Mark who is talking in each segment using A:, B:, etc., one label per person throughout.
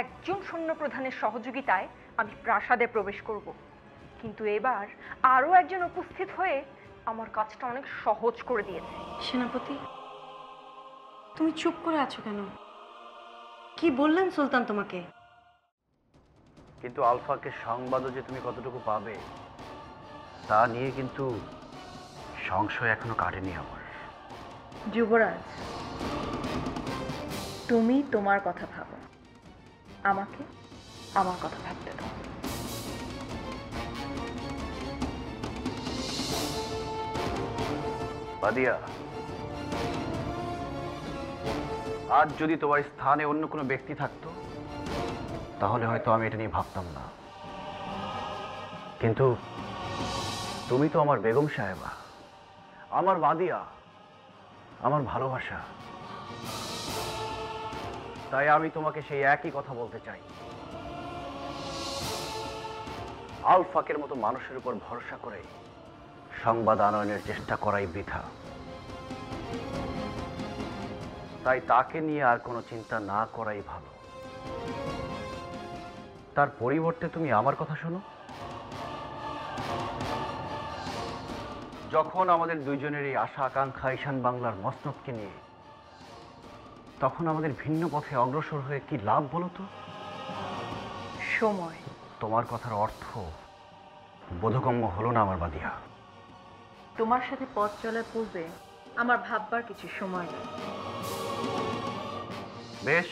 A: একজন সৈন্যপ্রধানের সহযোগিতায় আমি প্রাসাদে প্রবেশ করব, কিন্তু এবার আরও একজন উপস্থিত হয়ে আমার কাজটা অনেক সহজ করে দিয়েছে।
B: সেনাপতি, তুমি চুপ করে আছো কেন? কি বললেন সুলতান তোমাকে?
C: কিন্তু আলফাকে সংবাদও যে তুমি কতটুকু পাবে তা নিয়ে কিন্তু সংশয় এখনো কাটেনি আমার।
A: যুবরাজ, তুমি তোমার কথা ভাবো, আমাকে আমার কথা ভাবতে দাও।
C: বাদিয়া, আজ যদি তোমার স্থানে অন্য কোনো ব্যক্তি থাকতো তাহলে হয়তো আমি এটা নিয়ে ভাবতাম না, কিন্তু তুমি তো আমার বেগম সাহেবা, আমার বাদিয়া, আমার ভালোবাসা। তাই আমি তোমাকে সেই একই কথা বলতে চাই, আলফাকের মতো মানুষের উপর ভরসা করে সংবাদ আনয়নের চেষ্টা করাই বৃথা। তাই তাকে নিয়ে আর কোনো চিন্তা না করাই ভালো। তার পরিবর্তে তুমি আমার কথা শোনো। যখন আমাদের দুইজনেরই আশা আকাঙ্ক্ষা ঈশান বাংলার মসনদকে নিয়ে, তখন আমাদের ভিন্ন পথে অগ্রসর হয়ে কি লাভ বলো তো?
A: সময়।
C: তোমার কথার অর্থ বোধগম্য হলো না আমার বাদিয়া।
A: তোমার সাথে পথ চলার পূর্বে আমার ভাববার কিছু সময় নেই।
C: বেশ,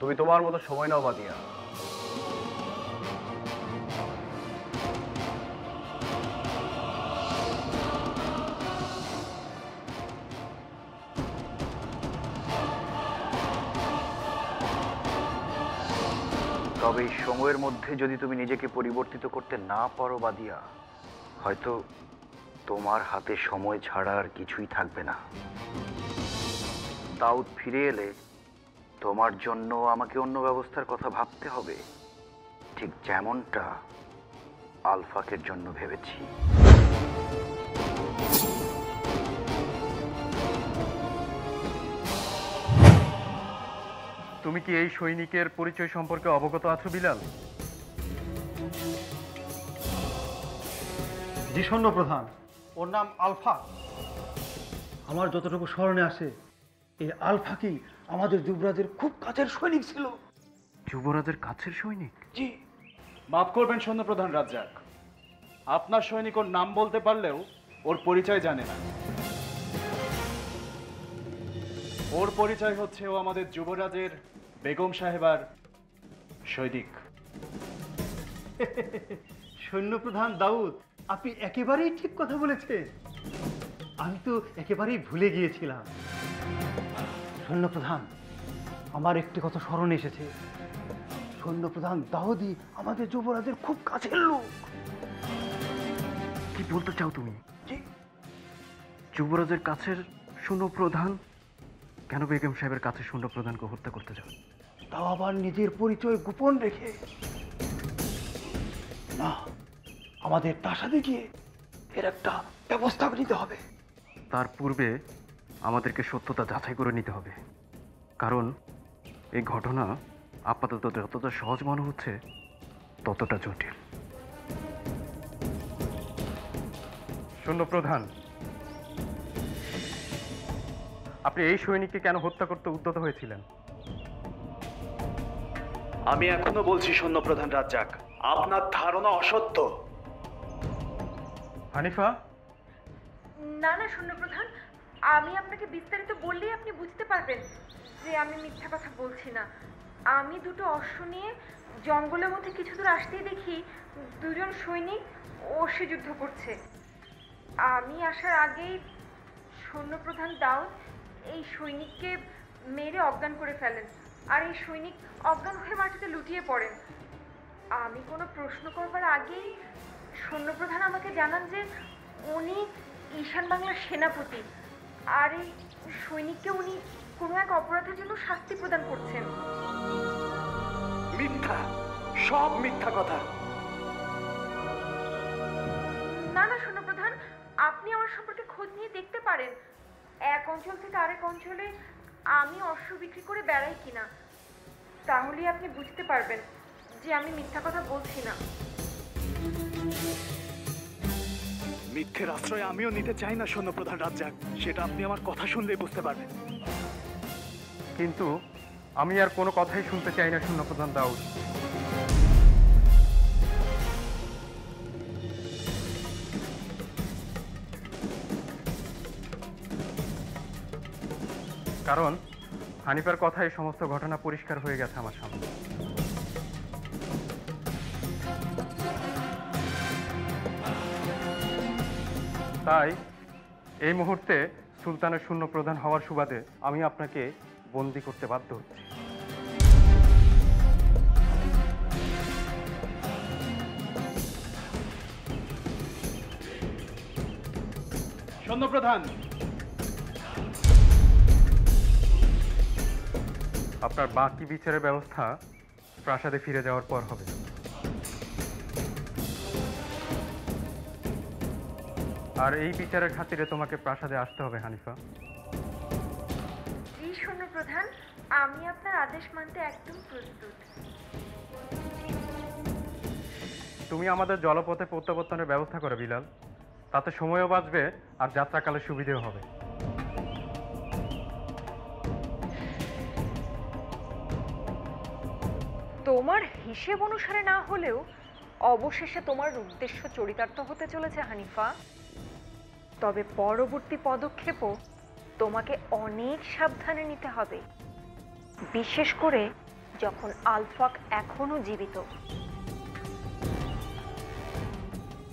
C: তুমি তোমার মতো সময় নাও বাদিয়া। তবে এই সময়ের মধ্যে যদি তুমি নিজেকে পরিবর্তিত করতে না পারো বাদিয়া, হয়তো তোমার হাতে সময় ছাড়া আর কিছুই থাকবে না। দাউদ ফিরে এলে তোমার জন্য আমাকে অন্য ব্যবস্থার কথা ভাবতে হবে, ঠিক যেমনটা আলফাকের জন্য ভেবেছি।
D: তুমি কি এই সৈনিকের পরিচয় সম্পর্কে অবগত আছো বিলাল?
E: জি সৈন্যপ্রধান, ওর নাম আলফা। আমার যতটুকু স্মরণে আসে, এই আলফাকেই আমাদের যুবরাজের খুব কাছের সৈনিক ছিল।
D: যুবরাজের কাছের সৈনিক?
E: জি।
F: মাফ করবেন সৈন্যপ্রধান রাজ্জাক, আপনার সৈনিক ওর নাম বলতে পারলেও ওর পরিচয় জানে না। ওর পরিচয় হচ্ছে ও আমাদের যুবরাজের বেগম সাহেবার সৈনিক।
E: সৈন্যপ্রধান দাউদ, আপনি একেবারেই ঠিক কথা বলেছেন। আমি তো একেবারেই ভুলে গিয়েছিলাম। সৈন্যপ্রধান, আমার একটি কথা স্মরণে এসেছে। সৈন্যপ্রধান দাউদই আমাদের যুবরাজের খুব কাছের লোক।
D: কি বলতে চাও তুমি?
E: জি।
D: যুবরাজের কাছের সৈন্যপ্রধান? কেন বেগম সাহেবের কাছে সৈন্যপ্রধানকে হত্যা করতে যাও?
E: তাও আবার নিজের পরিচয় গোপন রেখে। না, আমাদের প্রাসাদে গিয়ে এর একটা ব্যবস্থা নিতে হবে।
D: তার পূর্বে আমাদেরকে সত্যতা যাচাই করে নিতে হবে, কারণ এই ঘটনা আপাতত যতটা সহজ মনে হচ্ছে ততটা জটিল। সৈন্যপ্রধান, আপনি এই সৈনিককে কেন হত্যা করতে উদ্যত হয়েছিলেন?
F: আমি এখনো বলছি সৈন্যপ্রধান রাজ্জাক, আপনার ধারণা অসত্য।
D: হানিফা?
A: না না সৈন্যপ্রধান, আমি আপনাকে বিস্তারিত বললেই আপনি বুঝতে পারবেন যে আমি মিথ্যা কথা বলছি না। আমি দুটো অশ্ব নিয়ে জঙ্গলের মধ্যে কিছু দূর আসতেই দেখি দুজন সৈনিক অশ্বে যুদ্ধ করছে। আমি আসার আগেই সৈন্যপ্রধান দাউদ এই সৈনিককে মেরে অজ্ঞান করে ফেলেন, আর এই সৈনিক অজ্ঞান হয়ে মাটিতে লুটিয়ে পড়েন। আমি কোনো প্রশ্ন করবার আগেই সৈন্যপ্রধান আমাকে জানান যে উনি ঈশান বাংলার সেনাপতি, আর এই সৈনিককে উনি কোনো এক অপরাধের জন্য শাস্তি প্রদান করছেন।
F: মিথ্যা, সব মিথ্যা কথা।
A: না না সৈন্যপ্রধান, আপনি আমার সম্পর্কে খোঁজ নিয়ে দেখতে পারেন। এক অঞ্চল থেকে আরেক অঞ্চলে আমি অশ্ব বিক্রি করে বেড়াই কিনা। তাহলেই আপনি বুঝতে পারবেন যে আমি মিথ্যা কথা বলছি না।
F: মিথ্যের আশ্রয় আমিও নিতে চাই না সৈন্যপ্রধান রাজ্জাক, সেটা আপনি আমার কথা শুনলেই বুঝতে পারবেন।
D: কিন্তু আমি আর কোনো কথাই শুনতে চাই না সৈন্যপ্রধান দাউদ। কারণ হানিফার কথায় সমস্ত ঘটনা পরিষ্কার হয়ে গেছে আমার সামনে। তাই এই মুহূর্তে সুলতানের শূন্য প্রধান হওয়ার সুবাদে আমি আপনাকে বন্দি করতে বাধ্য হচ্ছি।
F: সৈন্যপ্রধান,
D: আপনার বাকি বিচারের ব্যবস্থা প্রাসাদে ফিরে যাওয়ার পর হবে। আর এই বিচারের খাতিরে তোমাকে প্রাসাদে আসতে হবে হানিফা।
A: জি সৈন্যপ্রধান, আমি আপনার আদেশ মানতে একদম প্রস্তুত।
D: তুমি আমাদের জলপথে প্রত্যাবর্তনের ব্যবস্থা করো বিলাল, তাতে সময়ও বাঁচবে আর যাত্রাকালে সুবিধেও হবে।
B: তোমার হিসেব অনুসারে না হলেও অবশেষে তোমার উদ্দেশ্য চরিতার্থ হতে চলেছে হানিফা। তবে পরবর্তী পদক্ষেপও তোমাকে অনেক সাবধানে নিতে হবে, বিশেষ করে যখন আলফাক এখনো জীবিত।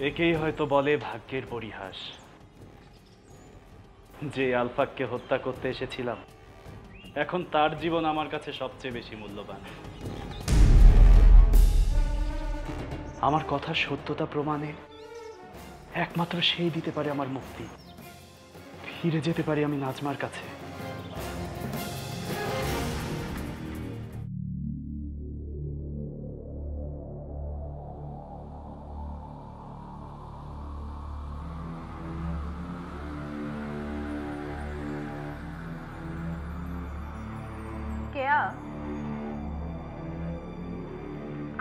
F: একেই হয়তো বলে ভাগ্যের পরিহাস। যে আলফাককে হত্যা করতে এসেছিলাম, এখন তার জীবন আমার কাছে সবচেয়ে বেশি মূল্যবান। আমার কথার সত্যতা প্রমাণে একমাত্র সেই দিতে পারে আমার মুক্তি। ফিরে যেতে পারি আমি নাজমার কাছে।
G: কেয়া,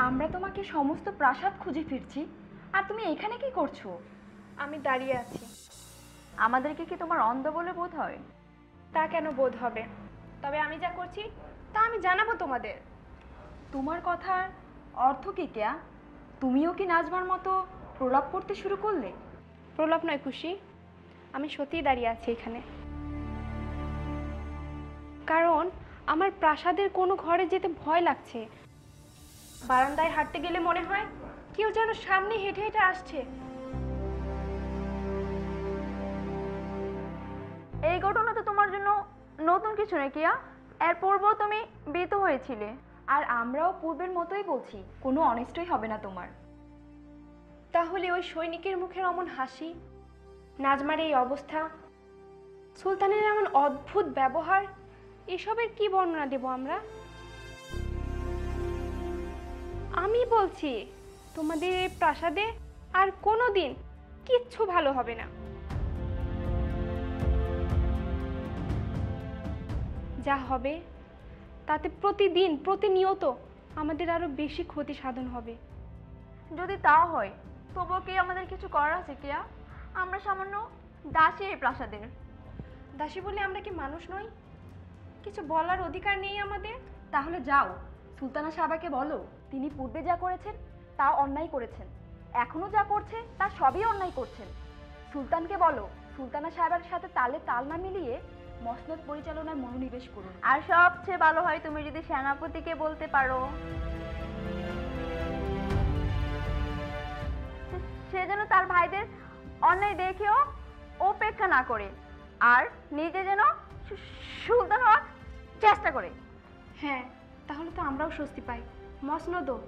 G: আমরা তোমাকে সমস্ত প্রাসাদ খুঁজে ফিরছি, আর তুমি এখানে কি করছো?
A: আমি দাঁড়িয়ে আছি।
G: আমাদেরকে কি তোমার অন্ধ বলে বোধ হয়?
A: তা কেন বোধ হবে? তবে আমি যা করছি তা আমি জানাবো তোমাদের।
G: তোমার কথার অর্থ কি কেয়া? তুমিও কি নাজমার মতো প্রলাপ করতে শুরু করলে?
A: প্রলাপ নয় খুশি, আমি সত্যিই দাঁড়িয়ে আছি এখানে। কারণ আমার প্রাসাদের কোনো ঘরে যেতে ভয় লাগছে। বারান্দায় হাঁটতে গেলে মনে হয় কেউ যেন সামনে হেঁটে হেঁটে আসছে।
G: এই ঘটনা তো তোমার জন্য নতুন কিছু নয় কেয়া। এর পূর্বেও তুমি ভীত হয়েছিলে, আর আমরাও পূর্বের মতোই বলছি, কোনো অনিষ্টই হবে না তোমার।
A: তাহলে ওই সৈনিকের মুখের অমন হাসি, নাজমার এই অবস্থা, সুলতানের এমন অদ্ভুত ব্যবহার, এসবের কি বর্ণনা দেব আমরা? আমি বলছি তোমাদের এই প্রাসাদে আর কোনোদিন কিচ্ছু ভালো হবে না। যা হবে তাতে প্রতিদিন প্রতিনিয়ত আমাদের আরো বেশি ক্ষতি সাধন হবে।
G: যদি তা হয় তবুও কি আমাদের কিছু করার আছে কেয়া? আমরা সামান্য দাসী এই প্রাসাদের।
A: দাসী বলে আমরা কি মানুষ নই? কিছু বলার অধিকার নেই আমাদের?
G: তাহলে যাও সুলতানা সাহেবাকে বলো, তিনি পূর্বে যা করেছেন তা অন্যায় করেছেন, এখনো যা করছে তা সবই অন্যায় করছেন। সুলতানকে বলো সুলতানা সাহেবের সাথে তালে তাল না মিলিয়ে মসনদ পরিচালনায় মনোনিবেশ করুন। আর সবচেয়ে ভালো হয় তুমি যদি সেনাপতিকে বলতে পারো, সে যেন তার ভাইদের অন্যায় দেখেও উপেক্ষা না করে, আর নিজে যেন সুলতান হওয়ার চেষ্টা করে।
A: হ্যাঁ, তাহলে তো আমরাও স্বস্তি পাই, মসনদও।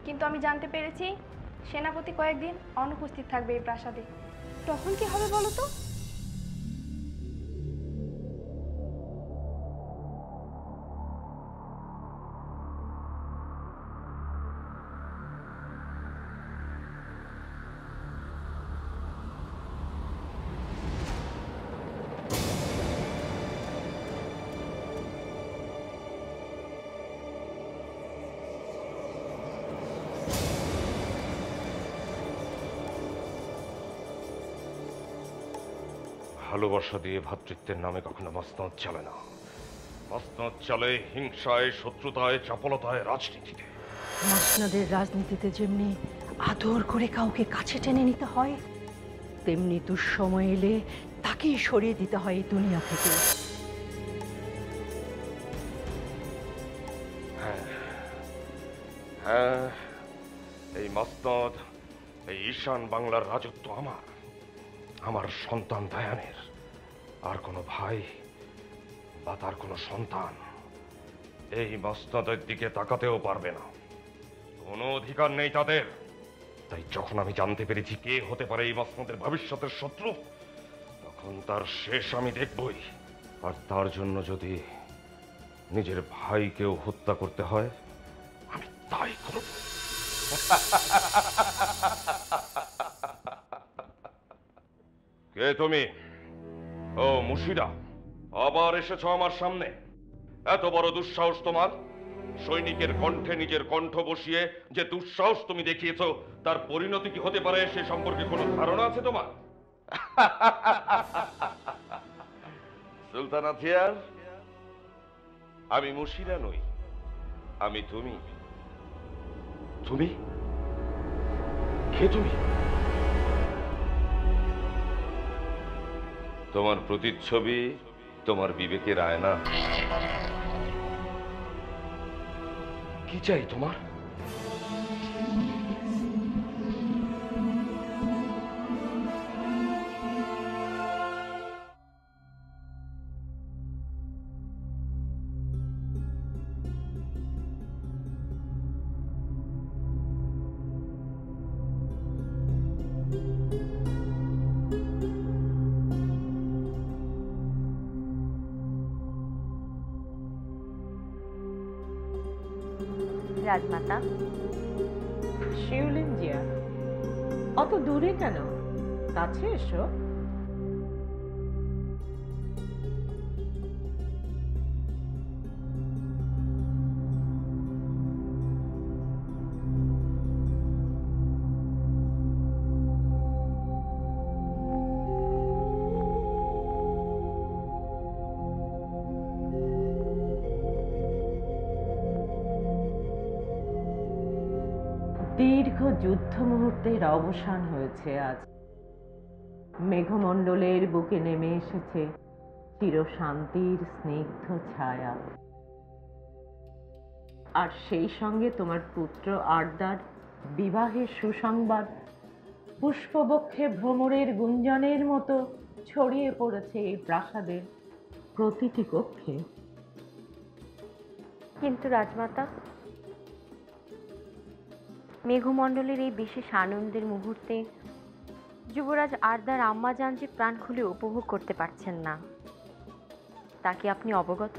A: কিন্তু আমি জানতে পেরেছি সেনাপতি কয়েকদিন অনুপস্থিত থাকবে এই প্রাসাদে। তখন কি হবে বলো তো?
H: ভালোবাসা দিয়ে ভ্রাতৃত্বের নামে কখনো মসনদ চলে না। মসনদ চলে হিংসায়, শত্রুতায়, চপলতায়, রাজনীতিতে।
I: মসনদের রাজনীতিতে যেমনি আদর করে কাউকে কাছে টেনে নিতে হয়, তেমনি দুঃসময় এলে তাকেই সরিয়ে দিতে হয় এই দুনিয়া থেকে।
H: হ্যাঁ, এই মসনদ, এই ঈশান বাংলার রাজত্ব আমার, আমার সন্তান দায়ানের। আর কোনো ভাই বা তার কোনো সন্তান এই মসনদের দিকে তাকাতেও পারবে না, কোনো অধিকার নেই তাদের। তাই যখন আমি জানতে পেরেছি কে হতে পারে এই মসনদের ভবিষ্যতের শত্রু, তখন তার শেষ আমি দেখবই। আর তার জন্য যদি নিজের ভাইকেও হত্যা করতে হয়, আমি তাই করব। কে তুমি? ও মুশিরা, আবার এসেছ আমার সামনে? এত বড় দুঃসাহস তোমার! সৈনিকের কণ্ঠে নিজের কণ্ঠ বসিয়ে যে দুঃসাহস তুমি দেখিয়েছ, তার পরিণতি কি হতে পারে সে সম্পর্কে কোনো ধারণা আছে তোমার? সুলতানা থিয়ার, আমি মুশিরা নই, আমি তুমি। তুমি কে? তুমি? তোমার প্রতিচ্ছবি তোমার বিবেকের আয়না। কি চাই তোমার?
B: রাজমাতা।
J: শিউলিন জিয়া, অত দূরে কেন? কাছে এসো। দীর্ঘ যুদ্ধ মুহূর্তের অবসান হয়েছে আজ। মেঘমণ্ডলের বুকে নেমে এসেছে চিরশান্তির স্নিগ্ধ ছায়া। আর সেই সঙ্গে তোমার পুত্র আর্দার বিবাহের সুসংবাদ পুষ্পবক্ষে ভ্রমরের গুঞ্জনের মতো ছড়িয়ে পড়েছে এই প্রাসাদের প্রতিটি কক্ষে।
B: কিন্তু রাজমাতা, মেঘমণ্ডলের এই বিশেষ আনন্দের মুহূর্তে যুবরাজ আর্দার আম্মাজান যে প্রাণ খুলে উপভোগ করতে পারছেন না, তা কি আপনি অবগত?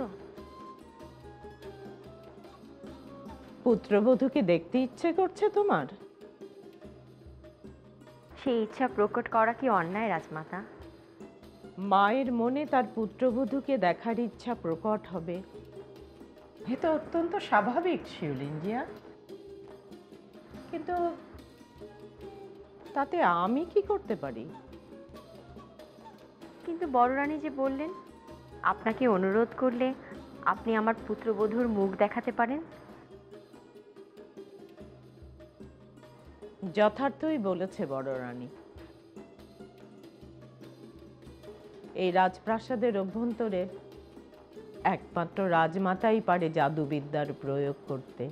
J: পুত্রবধূকে দেখতে ইচ্ছে করছে তোমার?
B: সেই ইচ্ছা প্রকট করা কি অন্যায় রাজমাতা?
J: মায়ের মনে তার পুত্রবধূকে দেখার ইচ্ছা প্রকট হবে, এ তো অত্যন্ত স্বাভাবিক শিউলিন জিয়া। কিন্তু তাতে আমি কি করতে পারি?
B: কিন্তু বড় রানী যে বললেন, আপনাকে অনুরোধ করলে আপনি আমার পুত্রবধূর মুখ দেখাতে পারেন।
J: যথার্থই বলেছে বড় রানী। এই রাজপ্রাসাদের অভ্যন্তরে একমাত্র রাজমাতাই পারে জাদুবিদ্যার প্রয়োগ করতে।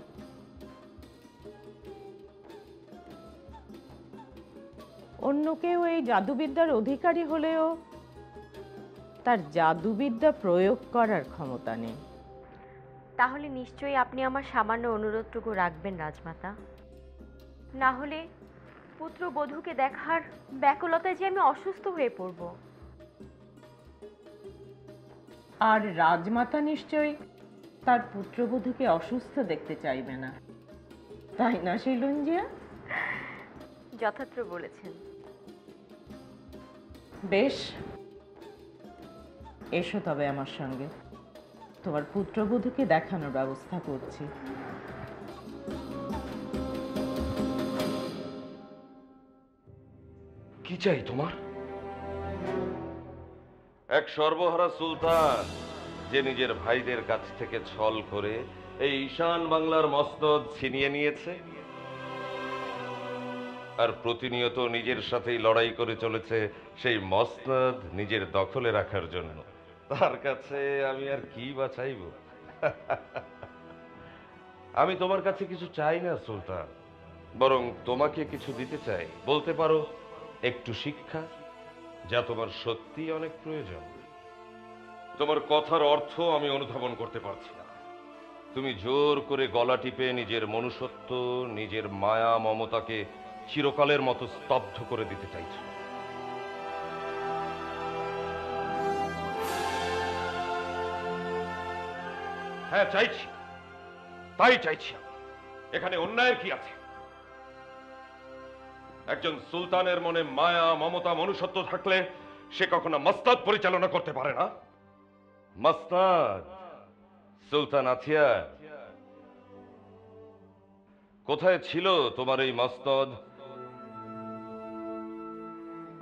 J: অন্য কেউ এই জাদুবিদ্যার অধিকারী হলেও তার জাদুবিদ্যা প্রয়োগ করার ক্ষমতা নেই।
B: তাহলে নিশ্চয়ই আপনি আমার সামান্য অনুরোধটুকু রাখবেন রাজমাতা। না হলে পুত্রবধূকে দেখার ব্যাকুলতায় যে আমি অসুস্থ হয়ে পড়ব।
J: আর রাজমাতা নিশ্চয়ই তার পুত্রবধূকে অসুস্থ দেখতে চাইবে না, তাই না শিলুন জিয়া?
B: যথার্থ বলেছেন।
J: বেশ, এসো তবে আমার সঙ্গে, তোমার পুত্রবধূকে দেখানোর ব্যবস্থা করছি।
H: কি চাই তোমার? এক সর্বহারা সুলতান যে নিজের ভাইদের কাছ থেকে ছল করে এই ঈশান বাংলার মসনদ ছিনিয়ে নিয়েছে আর প্রতিনিয়ত নিজের সাথেই লড়াই করে চলেছে সেই মসনদ নিজের দখলে রাখার জন্য। তার কাছে আমি আর কি বা চাইব? আমি তোমার কাছে কিছু চাই না সুলতান, বরং তোমাকে কিছু দিতে চাই। বলতে পারো একটু শিক্ষা, যা তোমার সত্যি অনেক প্রয়োজন। তোমার কথার অর্থ আমি অনুধাবন করতে পারছি না। তুমি জোর করে গলা টিপে নিজের মনুষ্যত্ব, নিজের মায়া মমতাকে চিরকালের মতো স্তব্ধ করে দিতে চাইছো। হ্যাঁ, চাইছি, তাই চাইছি। এখানে অন্যায়ের কি আছে? একজন সুলতানের মনে মায়া মমতা মনুষ্যত্ব থাকলে সে কখনো মসনদ পরিচালনা করতে পারে না। মসনদ, সুলতান আথিয়া, কোথায় ছিল তোমার এই মসনদ?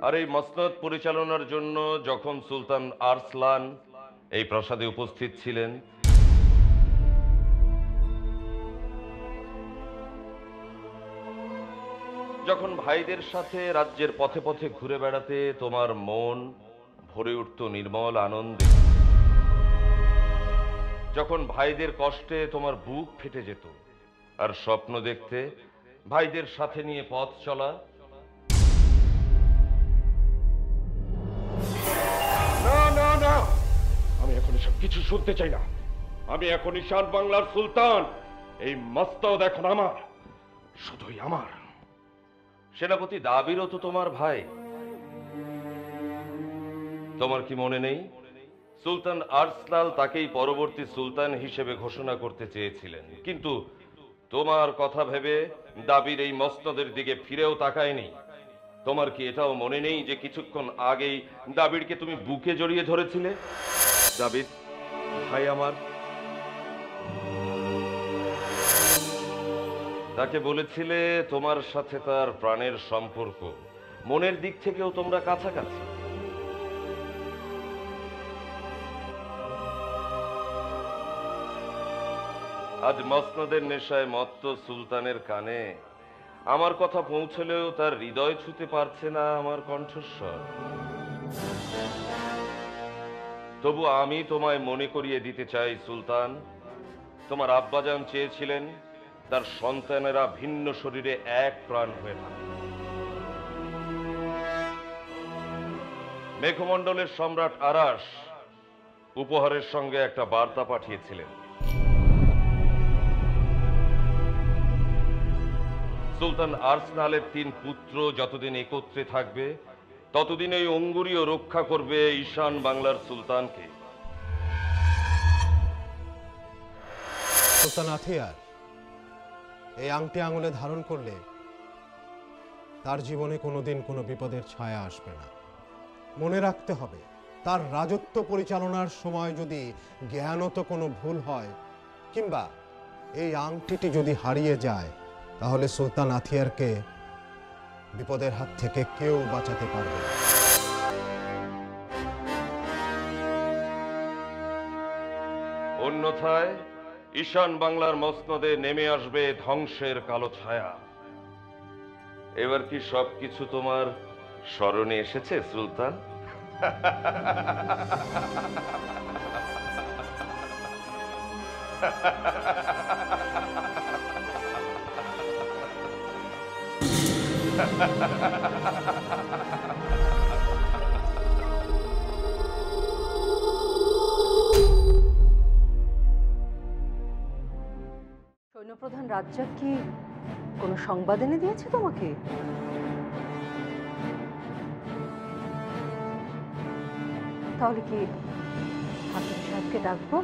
H: আর এই মসনদ পরিচালনার জন্য যখন সুলতান আরসলান এই প্রাসাদে উপস্থিত ছিলেন, যখন ভাইদের সাথে রাজ্যের পথে পথে ঘুরে বেড়াতে তোমার মন ভরে উঠত নির্মল আনন্দে, যখন ভাইদের কষ্টে তোমার বুক ফেটে যেত আর স্বপ্ন দেখতে ভাইদের সাথে নিয়ে পথ চলা, না না না, আমি এখন এসব কিছু শুনতে চাই না। আমি এখন ঈশান বাংলার সুলতান। এই মসনদ এখন আমার, শুধুই আমার। সেনাপতি দাবিরও তো তোমার ভাই। তোমার কি মনে নেই, সুলতান আরসলান তাকেই পরবর্তী সুলতান হিসেবে ঘোষণা করতে চেয়েছিলেন, কিন্তু তোমার কথা ভেবে দাবির এই মসনদের দিকে ফিরেও তাকায়নি। তোমার কি এটাও মনে নেই যে কিছুক্ষণ আগেই দাবিরকে তুমি বুকে জড়িয়ে ধরেছিলে? দাবির ভাই আমার, তাকে বলেছিলে তোমার সাথে তার প্রাণের সম্পর্ক, মনের দিক থেকেও তোমরা কাছাকাছি। আজ মসনদের নেশায় মত্ত সুলতানের কানে আমার কথা পৌঁছলেও তার হৃদয় ছুঁতে পারছে না আমার কণ্ঠস্বর। তবু আমি তোমায় মনে করিয়ে দিতে চাই সুলতান, তোমার আব্বাজান চেয়েছিলেন তার সন্তানেরা ভিন্ন শরীরে এক প্রাণ হয়ে থাকে। মেঘমণ্ডলের সম্রাট আরাস উপহারের সঙ্গে একটা বার্তা পাঠিয়েছিলেন। সুলতান আরসলানের 3 পুত্র যতদিন একত্রে থাকবে ততদিন এই অঙ্গুরীয় রক্ষা করবে ঈশান বাংলার সুলতানকে।
K: সুলতান আথিয়ার এই আংটি আঙুলে ধারণ করলে তার জীবনে কোনোদিন কোনো বিপদের ছায়া আসবে না। মনে রাখতে হবে, তার রাজত্ব পরিচালনার সময় যদি জ্ঞানত কোনো ভুল হয় কিংবা এই আংটিটি যদি হারিয়ে যায়, তাহলে সুলতান আথিয়ারকে বিপদের হাত থেকে কেউ বাঁচাতে পারবে না।
H: অন্যথায় ঈশান বাংলার মসনদে নেমে আসবে ধ্বংসের কালো ছায়া। এবার কি সবকিছু তোমার স্মরণে এসেছে সুলতান?
I: সৈন্যপ্রধান রাজ্জাক কি কোনো সংবাদ এনে দিয়েছে তোমাকে? তাহলে কি হাকিম সাহেবকে ডাকবো?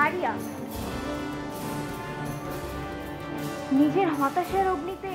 G: আরিয়া, নিজের হতাশার অগ্নিতে